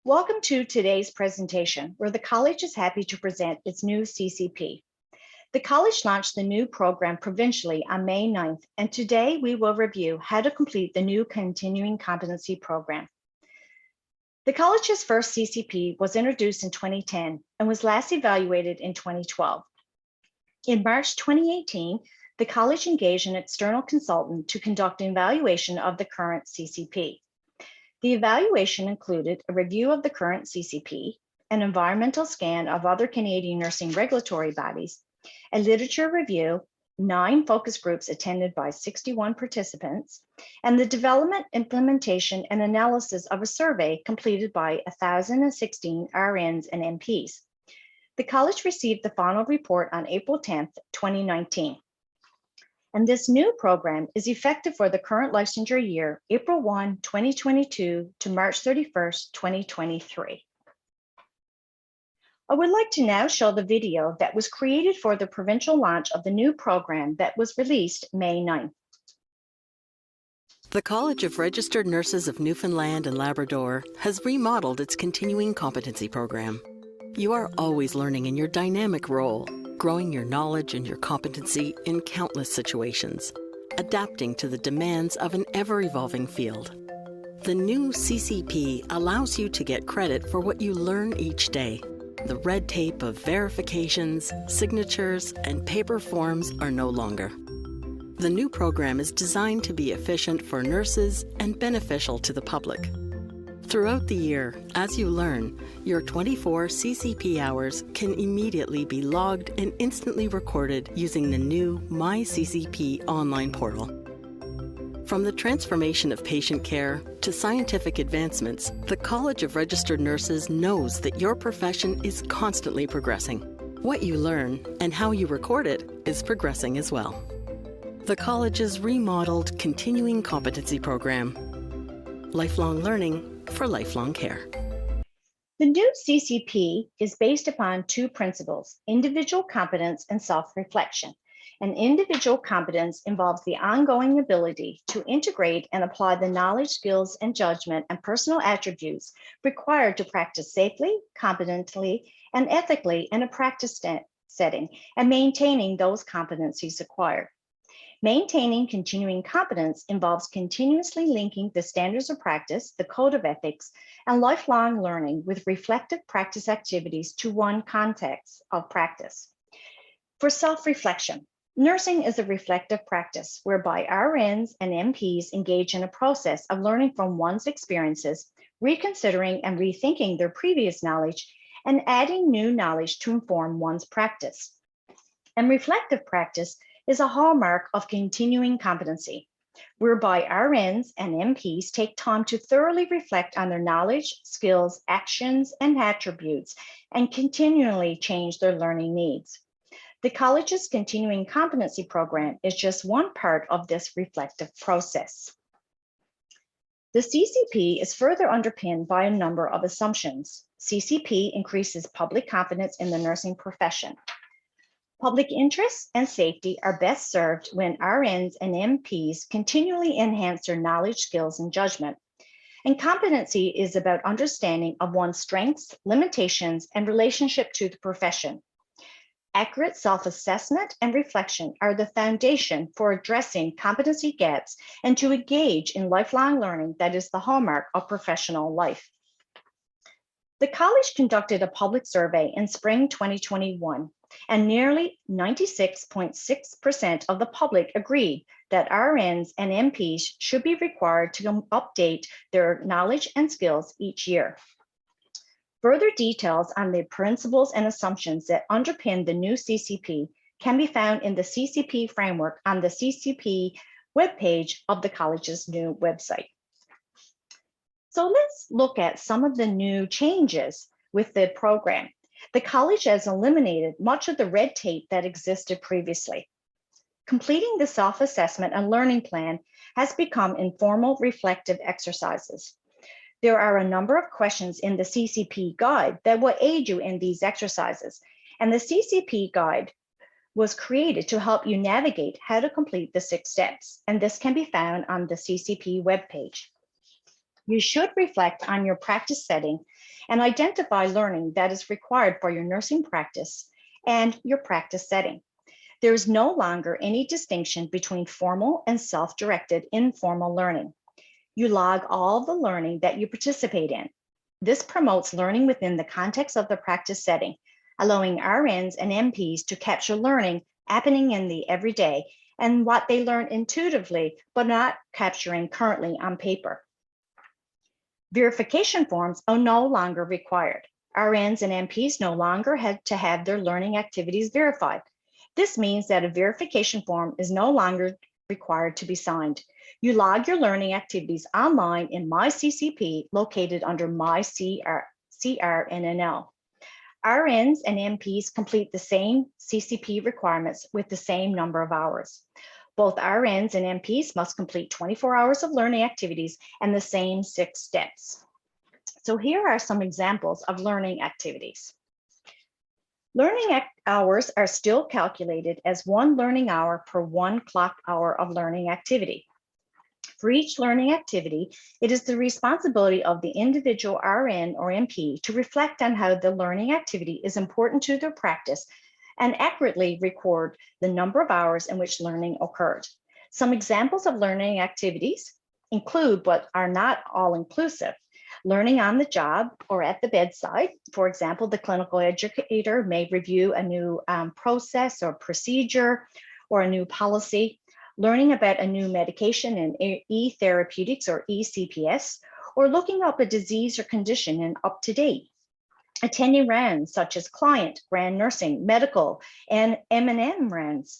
Welcome to today's presentation, where the college is happy to present its new CCP. The college launched the new program provincially on May 9th, and today we will review how to complete the new Continuing Competency Program. The college's first CCP was introduced in 2010 and was last evaluated in 2012. In March 2018, the college engaged an external consultant to conduct an evaluation of the current CCP. The evaluation included a review of the current CCP, an environmental scan of other Canadian nursing regulatory bodies, a literature review, 9 focus groups attended by 61 participants, and the development, implementation, and analysis of a survey completed by 1,016 RNs and MPs. The college received the final report on April 10th, 2019. And this new program is effective for the current licensure year, April 1, 2022 to March 31st, 2023. I would like to now show the video that was created for the provincial launch of the new program that was released May 9th. The College of Registered Nurses of Newfoundland and Labrador has remodeled its Continuing Competency Program. You are always learning in your dynamic role, growing your knowledge and your competency in countless situations, adapting to the demands of an ever-evolving field. The new CCP allows you to get credit for what you learn each day. The red tape of verifications, signatures, and paper forms are no longer. The new program is designed to be efficient for nurses and beneficial to the public. Throughout the year, as you learn, your 24 CCP hours can immediately be logged and instantly recorded using the new MyCCP online portal. From the transformation of patient care to scientific advancements, the College of Registered Nurses knows that your profession is constantly progressing. What you learn and how you record it is progressing as well. The college's remodeled Continuing Competency Program. Lifelong learning for lifelong care. The new CCP is based upon 2 principles: individual competence and self-reflection. And individual competence involves the ongoing ability to integrate and apply the knowledge, skills, and judgment and personal attributes required to practice safely, competently, and ethically in a practice setting, and maintaining those competencies acquired. Maintaining continuing competence involves continuously linking the standards of practice, the code of ethics, and lifelong learning with reflective practice activities to one context of practice. For self-reflection, nursing is a reflective practice whereby RNs and MPs engage in a process of learning from one's experiences, reconsidering and rethinking their previous knowledge, and adding new knowledge to inform one's practice. And reflective practice is a hallmark of continuing competency, whereby RNs and MPs take time to thoroughly reflect on their knowledge, skills, actions, and attributes, and continually change their learning needs. The college's Continuing Competency Program is just one part of this reflective process. The CCP is further underpinned by a number of assumptions. CCP increases public confidence in the nursing profession. Public interest and safety are best served when RNs and MPs continually enhance their knowledge, skills, and judgment. And competency is about understanding of one's strengths, limitations, and relationship to the profession. Accurate self-assessment and reflection are the foundation for addressing competency gaps and to engage in lifelong learning that is the hallmark of professional life. The college conducted a public survey in spring 2021, and nearly 96.6% of the public agreed that RNs and MPs should be required to update their knowledge and skills each year. Further details on the principles and assumptions that underpin the new CCP can be found in the CCP framework on the CCP webpage of the college's new website. So let's look at some of the new changes with the program. The college has eliminated much of the red tape that existed previously. Completing the self-assessment and learning plan has become informal reflective exercises. There are a number of questions in the CCP guide that will aid you in these exercises, and the CCP guide was created to help you navigate how to complete the 6 steps, and this can be found on the CCP webpage. You should reflect on your practice setting and identify learning that is required for your nursing practice and your practice setting. There is no longer any distinction between formal and self-directed informal learning. You log all the learning that you participate in. This promotes learning within the context of the practice setting, allowing RNs and NPs to capture learning happening in the everyday and what they learn intuitively, but not capturing currently on paper. Verification forms are no longer required. RNs and NPs no longer had to have their learning activities verified. This means that a verification form is no longer required to be signed. You log your learning activities online in MyCCP, located under MyCRNNL. RNs and NPs complete the same CCP requirements with the same number of hours. Both RNs and NPs must complete 24 hours of learning activities and the same 6 steps. So here are some examples of learning activities. Learning hours are still calculated as 1 learning hour per 1 clock hour of learning activity. For each learning activity, it is the responsibility of the individual RN or NP to reflect on how the learning activity is important to their practice and accurately record the number of hours in which learning occurred. Some examples of learning activities include, but are not all inclusive, learning on the job or at the bedside. For example, the clinical educator may review a new process or procedure or a new policy, learning about a new medication in e-therapeutics or e-CPS, or looking up a disease or condition and up to date. Attending rounds such as client, grand nursing, medical, and M&M rounds.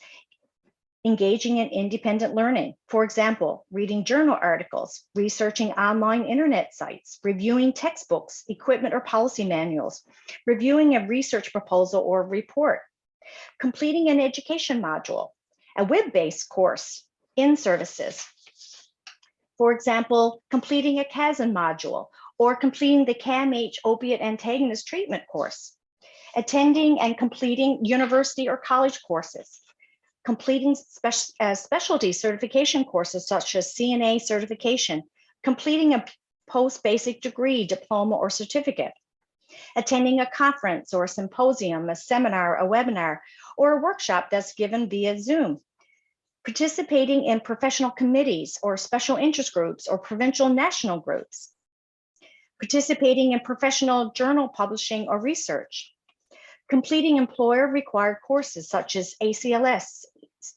Engaging in independent learning. For example, reading journal articles, researching online internet sites, reviewing textbooks, equipment or policy manuals, reviewing a research proposal or report, completing an education module, a web-based course in services. For example, completing a CASN module or completing the CAMH opiate antagonist treatment course, attending and completing university or college courses, completing specialty certification courses such as CNA certification, completing a post-basic degree, diploma, or certificate, attending a conference or a symposium, a seminar, a webinar, or a workshop that's given via Zoom, participating in professional committees or special interest groups or provincial national groups, participating in professional journal publishing or research, completing employer-required courses such as ACLS,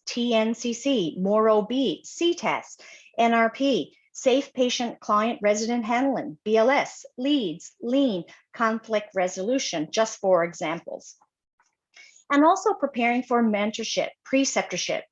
TNCC, MORE-OB, CTAS, NRP, Safe Patient Client Resident Handling, BLS, LEADS, Lean, Conflict Resolution, just for examples. And also preparing for mentorship, preceptorship,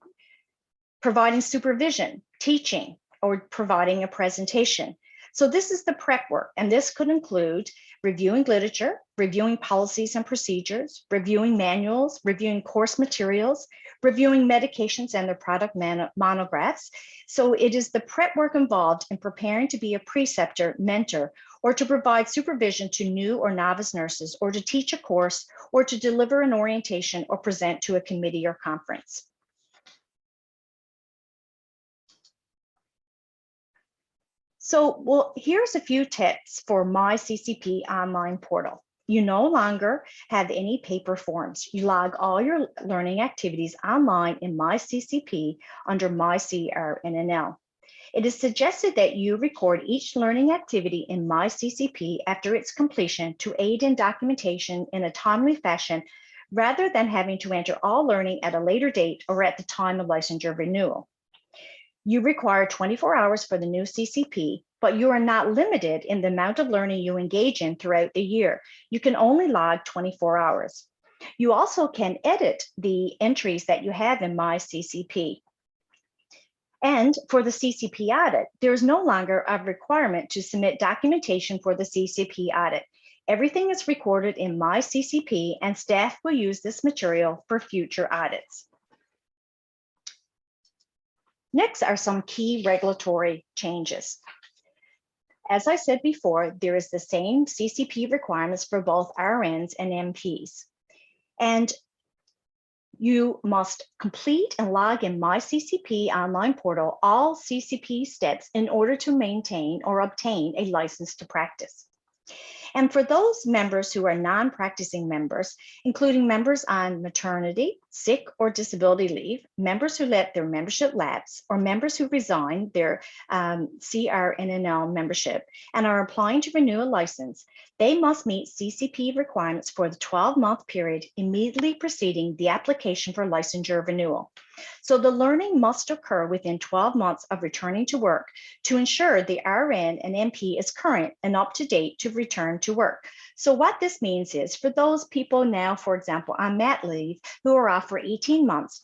providing supervision, teaching, or providing a presentation. So this is the prep work, and this could include reviewing literature, reviewing policies and procedures, reviewing manuals, reviewing course materials, reviewing medications and their product monographs. So it is the prep work involved in preparing to be a preceptor, mentor, or to provide supervision to new or novice nurses, or to teach a course, or to deliver an orientation or present to a committee or conference. So, well, here's a few tips for MyCCP online portal. You no longer have any paper forms. You log all your learning activities online in MyCCP under MyCRNNL. It is suggested that you record each learning activity in MyCCP after its completion to aid in documentation in a timely fashion, rather than having to enter all learning at a later date or at the time of licensure renewal. You require 24 hours for the new CCP, but you are not limited in the amount of learning you engage in throughout the year. You can only log 24 hours. You also can edit the entries that you have in MyCCP. And for the CCP audit, there is no longer a requirement to submit documentation for the CCP audit. Everything is recorded in MyCCP, and staff will use this material for future audits. Next are some key regulatory changes. As I said before, there is the same CCP requirements for both RNs and NPs. And you must complete and log in MyCCP online portal all CCP steps in order to maintain or obtain a license to practice. And for those members who are non-practicing members, including members on maternity, sick or disability leave, members who let their membership lapse, or members who resign their CRNNL membership and are applying to renew a license, they must meet CCP requirements for the 12-month period immediately preceding the application for licensure renewal. So the learning must occur within 12 months of returning to work to ensure the RN and MP is current and up to date to return to work. So what this means is for those people now, for example, on mat leave who are off for 18 months,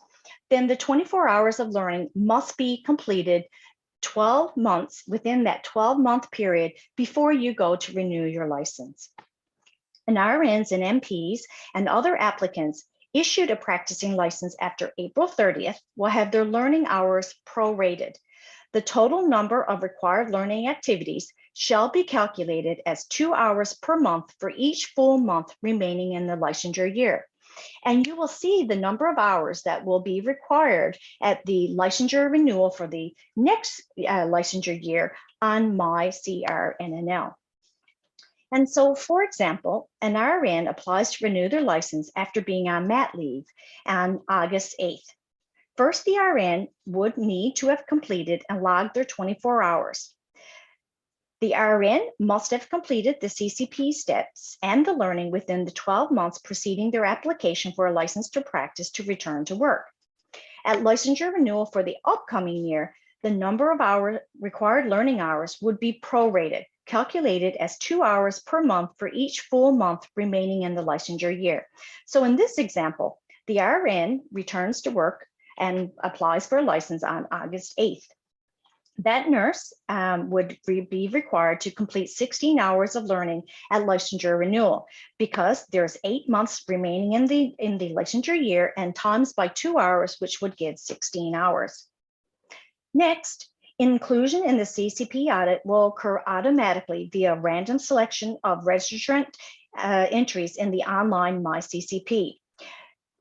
then the 24 hours of learning must be completed 12 months within that 12-month period before you go to renew your license. And RNs and MPs and other applicants issued a practicing license after April 30th will have their learning hours prorated. The total number of required learning activities shall be calculated as 2 hours per month for each full month remaining in the licensure year. And you will see the number of hours that will be required at the licensure renewal for the next licensure year on MyCRNNL. And so, for example, an RN applies to renew their license after being on mat leave on August 8th. First, the RN would need to have completed and logged their 24 hours. The RN must have completed the CCP steps and the learning within the 12 months preceding their application for a license to practice to return to work. At licensure renewal for the upcoming year, the number of required learning hours would be prorated, calculated as 2 hours per month for each full month remaining in the licensure year. So in this example, the RN returns to work and applies for a license on August 8th. That nurse would be required to complete 16 hours of learning at licensure renewal because there's 8 months remaining in the licensure year and times by 2 hours, which would give 16 hours. Next, inclusion in the CCP audit will occur automatically via random selection of registrant entries in the online MyCCP.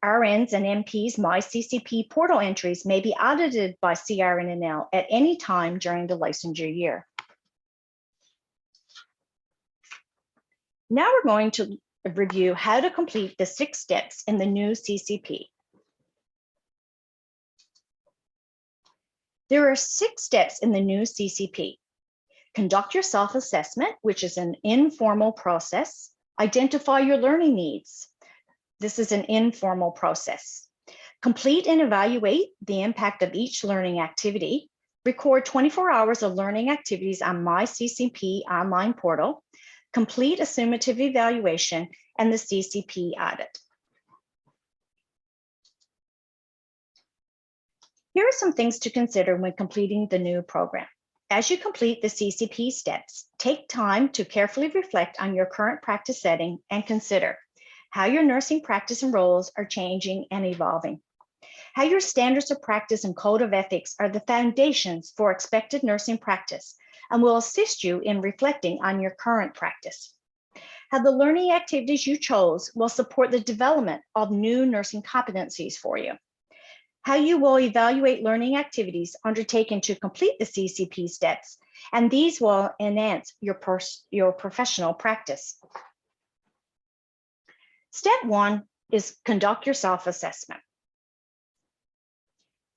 RNs and MPs MyCCP portal entries may be audited by CRNNL at any time during the licensure year. Now we're going to review how to complete the 6 steps in the new CCP. There are 6 steps in the new CCP. Conduct your self-assessment, which is an informal process. Identify your learning needs. This is an informal process. Complete and evaluate the impact of each learning activity. Record 24 hours of learning activities on MyCCP online portal. Complete a summative evaluation and the CCP audit. Here are some things to consider when completing the new program. As you complete the CCP steps, take time to carefully reflect on your current practice setting and consider how your nursing practice and roles are changing and evolving, how your standards of practice and code of ethics are the foundations for expected nursing practice and will assist you in reflecting on your current practice, how the learning activities you chose will support the development of new nursing competencies for you, how you will evaluate learning activities undertaken to complete the CCP steps, and these will enhance your professional practice. Step 1 is conduct your self-assessment.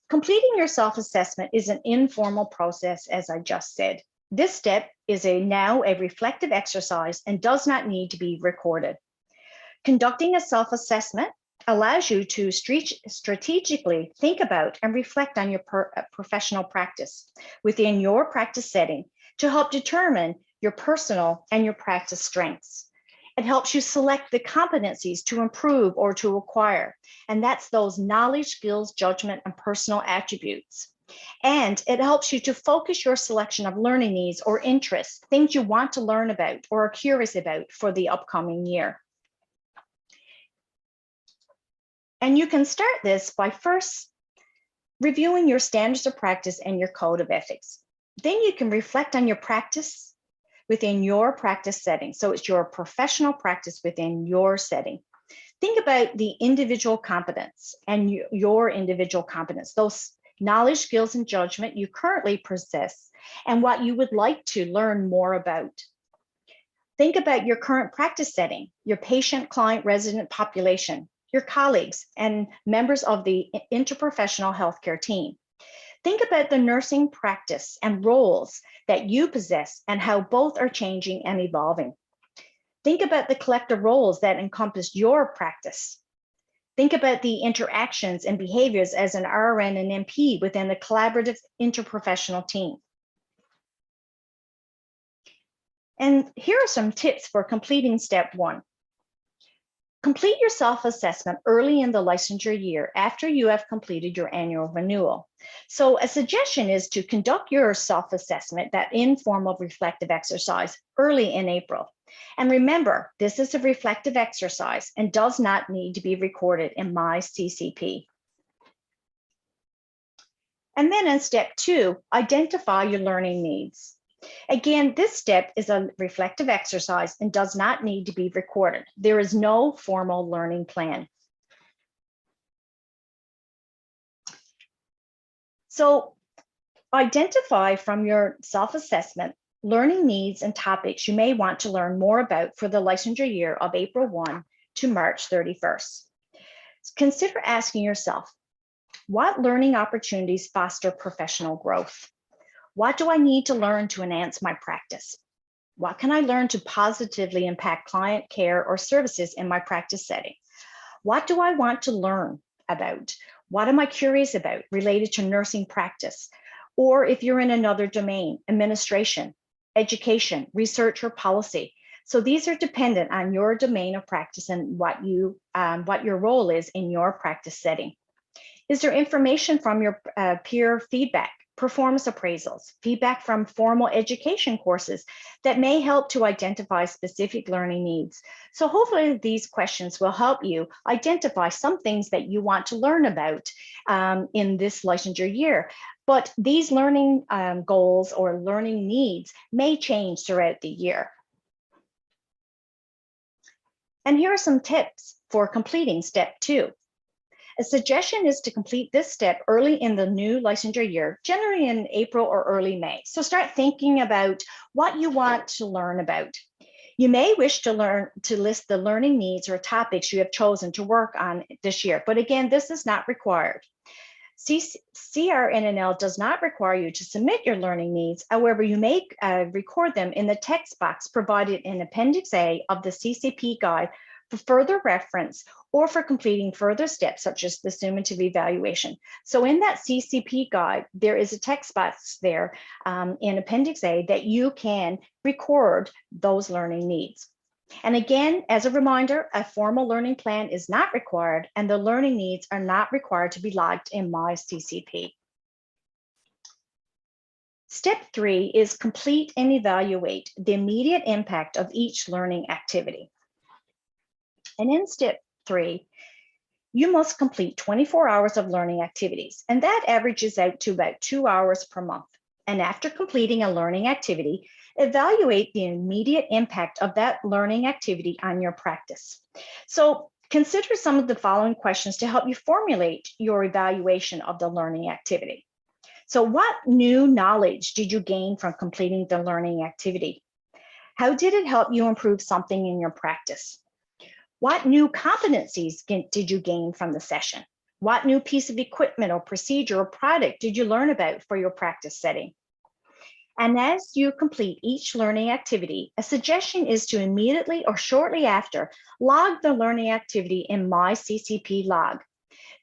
Completing your self-assessment is an informal process, as I just said. This step is now a reflective exercise and does not need to be recorded. Conducting a self-assessment allows you to strategically think about and reflect on your professional practice within your practice setting to help determine your personal and your practice strengths. It helps you select the competencies to improve or to acquire, and that's those knowledge, skills, judgment, and personal attributes. And it helps you to focus your selection of learning needs or interests, things you want to learn about or are curious about for the upcoming year. And you can start this by first reviewing your standards of practice and your code of ethics. Then you can reflect on your practice within your practice setting. So it's your professional practice within your setting. Think about the individual competence and your individual competence, those knowledge, skills, and judgment you currently possess, and what you would like to learn more about. Think about your current practice setting, your patient, client, resident population, your colleagues, and members of the interprofessional healthcare team. Think about the nursing practice and roles that you possess and how both are changing and evolving. Think about the collective roles that encompass your practice. Think about the interactions and behaviors as an RN and NP within the collaborative interprofessional team. And here are some tips for completing step 1. Complete your self-assessment early in the licensure year after you have completed your annual renewal. So a suggestion is to conduct your self-assessment, that informal reflective exercise, early in April. And remember, this is a reflective exercise and does not need to be recorded in MyCCP. And then in step 2, identify your learning needs. Again, this step is a reflective exercise and does not need to be recorded. There is no formal learning plan. So identify from your self-assessment learning needs and topics you may want to learn more about for the licensure year of April 1 to March 31st. Consider asking yourself, what learning opportunities foster professional growth? What do I need to learn to enhance my practice? What can I learn to positively impact client care or services in my practice setting? What do I want to learn about? What am I curious about related to nursing practice? Or if you're in another domain, administration, education, research, or policy. So these are dependent on your domain of practice and what your role is in your practice setting. Is there information from your peer feedback, performance appraisals, feedback from formal education courses that may help to identify specific learning needs? So hopefully these questions will help you identify some things that you want to learn about in this licensure year. But these learning goals or learning needs may change throughout the year. And here are some tips for completing step 2. A suggestion is to complete this step early in the new licensure year, generally in April or early May. So start thinking about what you want to learn about. You may wish to list the learning needs or topics you have chosen to work on this year, but again, this is not required. CRNNL does not require you to submit your learning needs. However, you may record them in the text box provided in Appendix A of the CCP guide for further reference or for completing further steps such as the summative evaluation. So in that CCP guide, there is a text box there in Appendix A that you can record those learning needs. And again, as a reminder, a formal learning plan is not required and the learning needs are not required to be logged in MyCCP. Step 3 is complete and evaluate the immediate impact of each learning activity. And in step 3, you must complete 24 hours of learning activities, and that averages out to about 2 hours per month. And after completing a learning activity, evaluate the immediate impact of that learning activity on your practice. So consider some of the following questions to help you formulate your evaluation of the learning activity. So what new knowledge did you gain from completing the learning activity? How did it help you improve something in your practice? What new competencies did you gain from the session? What new piece of equipment or procedure or product did you learn about for your practice setting? And as you complete each learning activity, a suggestion is to immediately or shortly after log the learning activity in MyCCP log.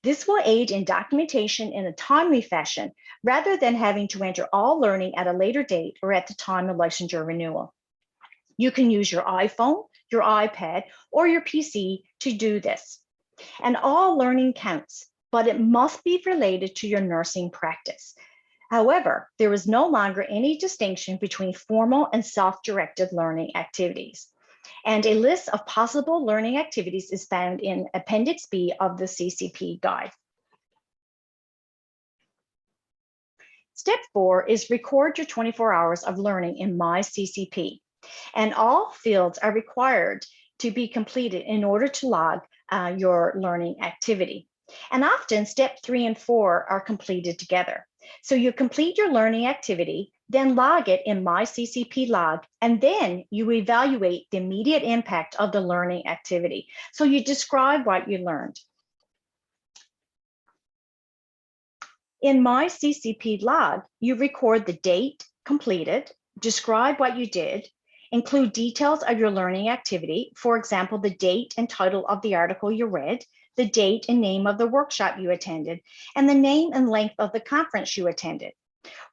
This will aid in documentation in a timely fashion rather than having to enter all learning at a later date or at the time of licensure renewal. You can use your iPhone, your iPad, or your PC to do this. And all learning counts, but it must be related to your nursing practice. However, there is no longer any distinction between formal and self-directed learning activities. And a list of possible learning activities is found in Appendix B of the CCP guide. Step 4 is record your 24 hours of learning in MyCCP. And all fields are required to be completed in order to log your learning activity. And often step 3 and 4 are completed together. So you complete your learning activity, then log it in MyCCP log, and then you evaluate the immediate impact of the learning activity. So you describe what you learned. In MyCCP log, you record the date completed, describe what you did, include details of your learning activity, for example, the date and title of the article you read, the date and name of the workshop you attended, and the name and length of the conference you attended.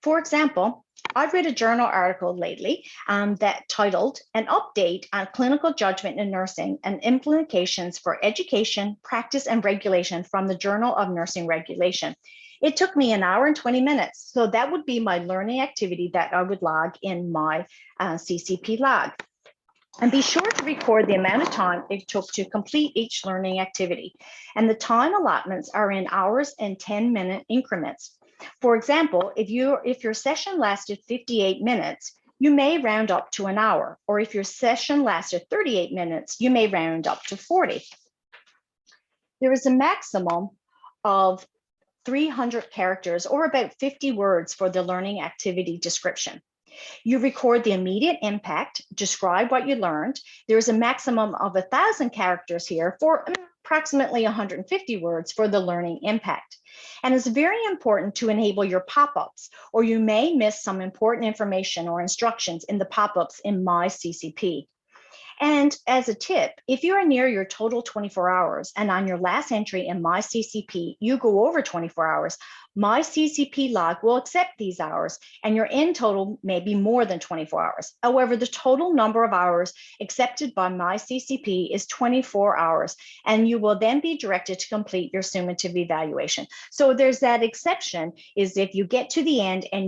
For example, I've read a journal article lately that titled An Update on Clinical Judgment in Nursing and Implications for Education, Practice, and Regulation from the Journal of Nursing Regulation. It took me an hour and 20 minutes. So that would be my learning activity that I would log in my CCP log. And be sure to record the amount of time it took to complete each learning activity. And the time allotments are in hours and 10-minute increments. For example, if your session lasted 58 minutes, you may round up to an hour. Or if your session lasted 38 minutes, you may round up to 40. There is a maximum of 300 characters or about 50 words for the learning activity description. You record the immediate impact, describe what you learned. There's a maximum of 1,000 characters here for approximately 150 words for the learning impact. And it's very important to enable your pop-ups, or you may miss some important information or instructions in the pop-ups in MyCCP. And as a tip, if you are near your total 24 hours and on your last entry in MyCCP, you go over 24 hours, MyCCP log will accept these hours and your end total may be more than 24 hours. However, the total number of hours accepted by MyCCP is 24 hours, and you will then be directed to complete your summative evaluation. So there's that exception, is if you get to the end and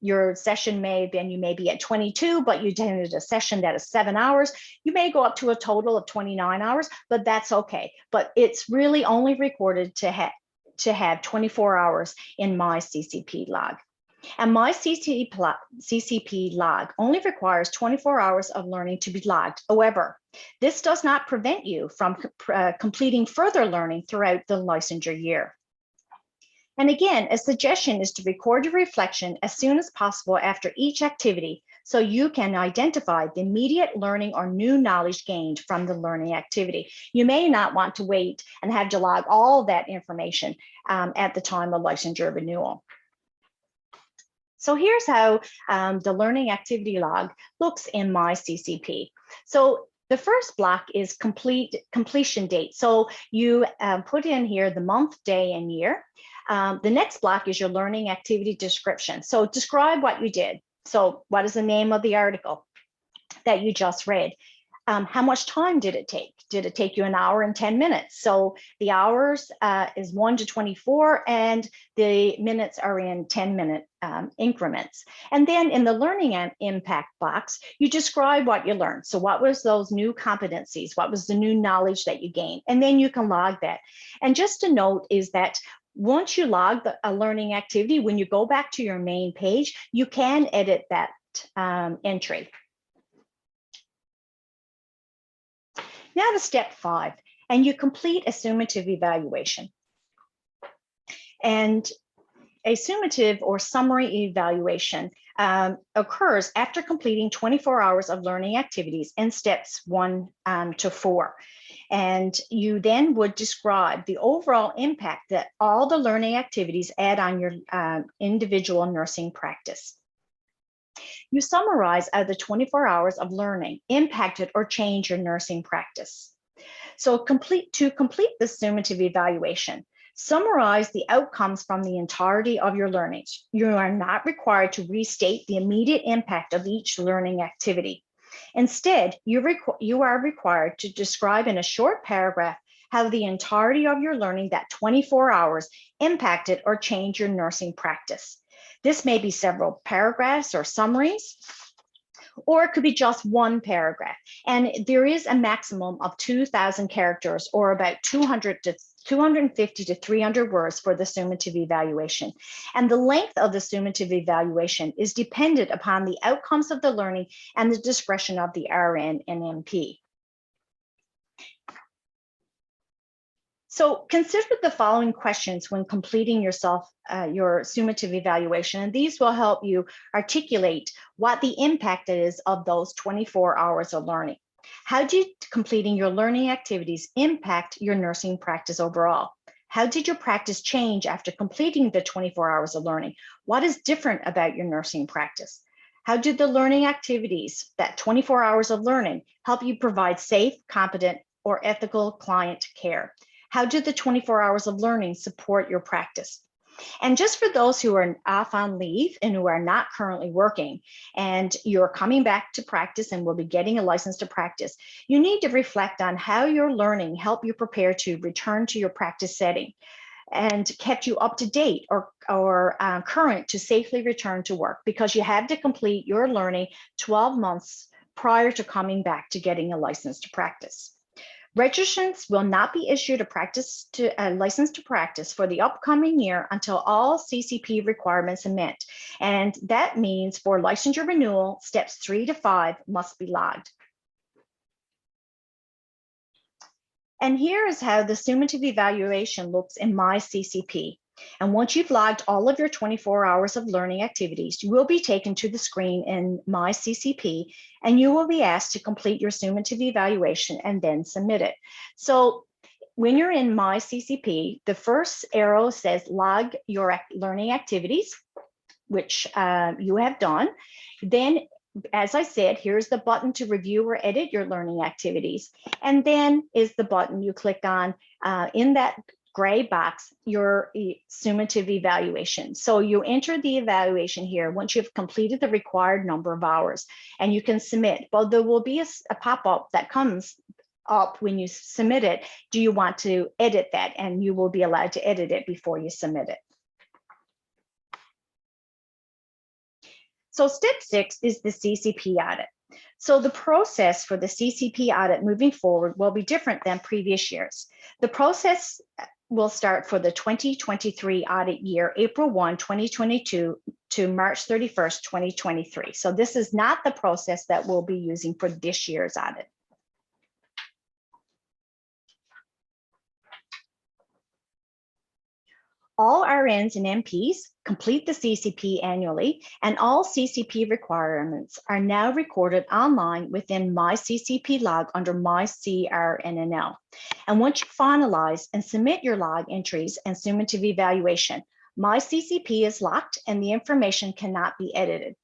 your session you may be at 22, but you attended a session that is 7 hours, you may go up to a total of 29 hours, but that's okay. But it's really only recorded to have 24 hours in MyCCP log. And MyCCP log only requires 24 hours of learning to be logged. However, this does not prevent you from completing further learning throughout the licensure year. And again, a suggestion is to record your reflection as soon as possible after each activity, so you can identify the immediate learning or new knowledge gained from the learning activity. You may not want to wait and have to log all that information at the time of licensure renewal. So here's how the learning activity log looks in MyCCP. So the first block is completion date. So you put in here the month, day, and year. The next block is your learning activity description. So describe what you did. So what is the name of the article that you just read? How much time did it take? Did it take you an hour and 10 minutes? So the hours is 1 to 24, and the minutes are in 10-minute increments. And then in the learning and impact box, you describe what you learned. So what was those new competencies? What was the new knowledge that you gained? And then you can log that. And just a note is that once you log a learning activity, when you go back to your main page, you can edit that entry. Now to step 5, and you complete a summative evaluation. And a summative or summary evaluation occurs after completing 24 hours of learning activities in steps 1 to 4. And you then would describe the overall impact that all the learning activities add on your individual nursing practice. You summarize the 24 hours of learning impacted or changed your nursing practice. So to complete the summative evaluation, summarize the outcomes from the entirety of your learnings. You are not required to restate the immediate impact of each learning activity. Instead, you are required to describe in a short paragraph how the entirety of your learning that 24 hours impacted or changed your nursing practice. This may be several paragraphs or summaries, or it could be just one paragraph. And there is a maximum of 2,000 characters, or about 250 to 300 words for the summative evaluation. And the length of the summative evaluation is dependent upon the outcomes of the learning and the discretion of the RN and MP. So consider the following questions when completing your summative evaluation, and these will help you articulate what the impact is of those 24 hours of learning. How did completing your learning activities impact your nursing practice overall? How did your practice change after completing the 24 hours of learning? What is different about your nursing practice? How did the learning activities, that 24 hours of learning, help you provide safe, competent, or ethical client care? How did the 24 hours of learning support your practice? And just for those who are off on leave and who are not currently working, and you're coming back to practice and will be getting a license to practice, you need to reflect on how your learning helped you prepare to return to your practice setting and kept you up to date or current to safely return to work, because you had to complete your learning 12 months prior to coming back to getting a license to practice. Registrants will not be issued a license to practice for the upcoming year until all CCP requirements are met. And that means for licensure renewal, steps 3 to 5 must be logged. And here is how the summative evaluation looks in MyCCP. And once you've logged all of your 24 hours of learning activities, you will be taken to the screen in MyCCP, and you will be asked to complete your summative evaluation and then submit it. So when you're in MyCCP, the first arrow says log your learning activities, which you have done. Then, as I said, here's the button to review or edit your learning activities. And then is the button you click on in that gray box, your summative evaluation. So you enter the evaluation here once you've completed the required number of hours, and you can submit. But there will be a pop-up that comes up when you submit it. Do you want to edit that? And you will be allowed to edit it before you submit it. So step 6 is the CCP audit. So the process for the CCP audit moving forward will be different than previous years. The process will start for the 2023 audit year, April 1, 2022 to March 31st, 2023. So this is not the process that we'll be using for this year's audit. All RNs and NPs complete the CCP annually, and all CCP requirements are now recorded online within MyCCP log under MyCRNNL. And once you finalize and submit your log entries and summative evaluation, MyCCP is locked and the information cannot be edited.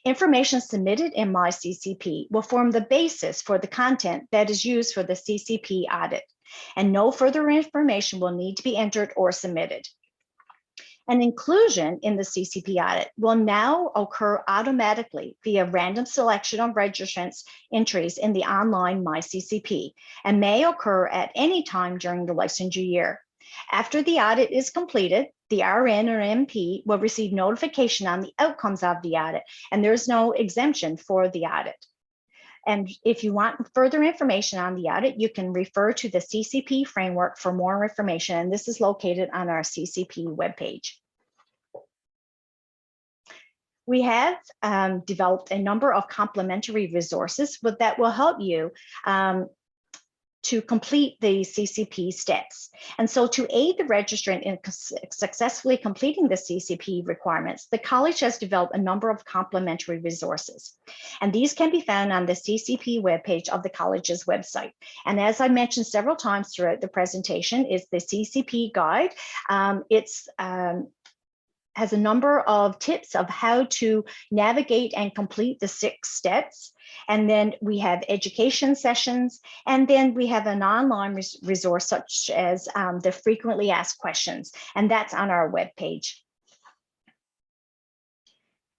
Information submitted in MyCCP will form the basis for the content that is used for the CCP audit, and no further information will need to be entered or submitted. An inclusion in the CCP audit will now occur automatically via random selection of registrants' entries in the online MyCCP, and may occur at any time during the licensure year. After the audit is completed, the RN or MP will receive notification on the outcomes of the audit, and there's no exemption for the audit. And if you want further information on the audit, you can refer to the CCP framework for more information, and this is located on our CCP webpage. We have developed a number of complementary resources that will help you to complete the CCP steps. And so to aid the registrant in successfully completing the CCP requirements, the college has developed a number of complementary resources. And these can be found on the CCP webpage of the college's website. And as I mentioned several times throughout the presentation, is the CCP guide. It's has a number of tips of how to navigate and complete the 6 steps. And then we have education sessions, and then we have an online resource such as the frequently asked questions, and that's on our webpage.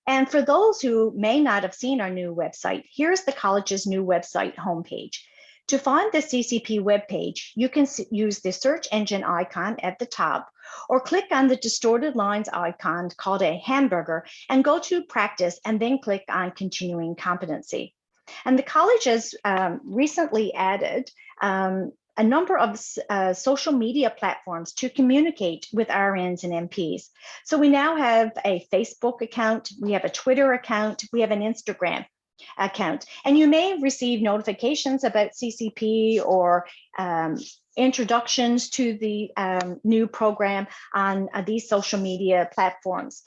And for those who may not have seen our new website, here's the college's new website homepage. To find the CCP webpage, you can use the search engine icon at the top, or click on the distorted lines icon called a hamburger and go to practice, and then click on continuing competency. And the college has recently added a number of social media platforms to communicate with RNs and MPs. So we now have a Facebook account, we have a Twitter account, we have an Instagram. account. And you may receive notifications about CCP or introductions to the new program on these social media platforms.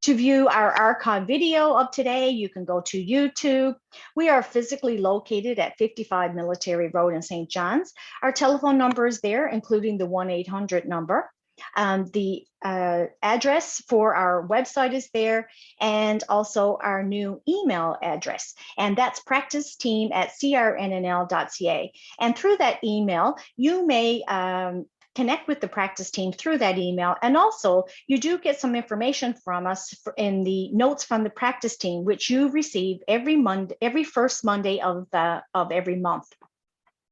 To view our archive video of today, you can go to YouTube. We are physically located at 55 Military Road in St. John's. Our telephone number is there, including the 1-800 number. The address for our website is there, and also our new email address, and that's practiceteam@crnnl.ca. And through that email, you may connect with the practice team through that email. And also, you do get some information from us in the notes from the practice team, which you receive every first Monday of every month.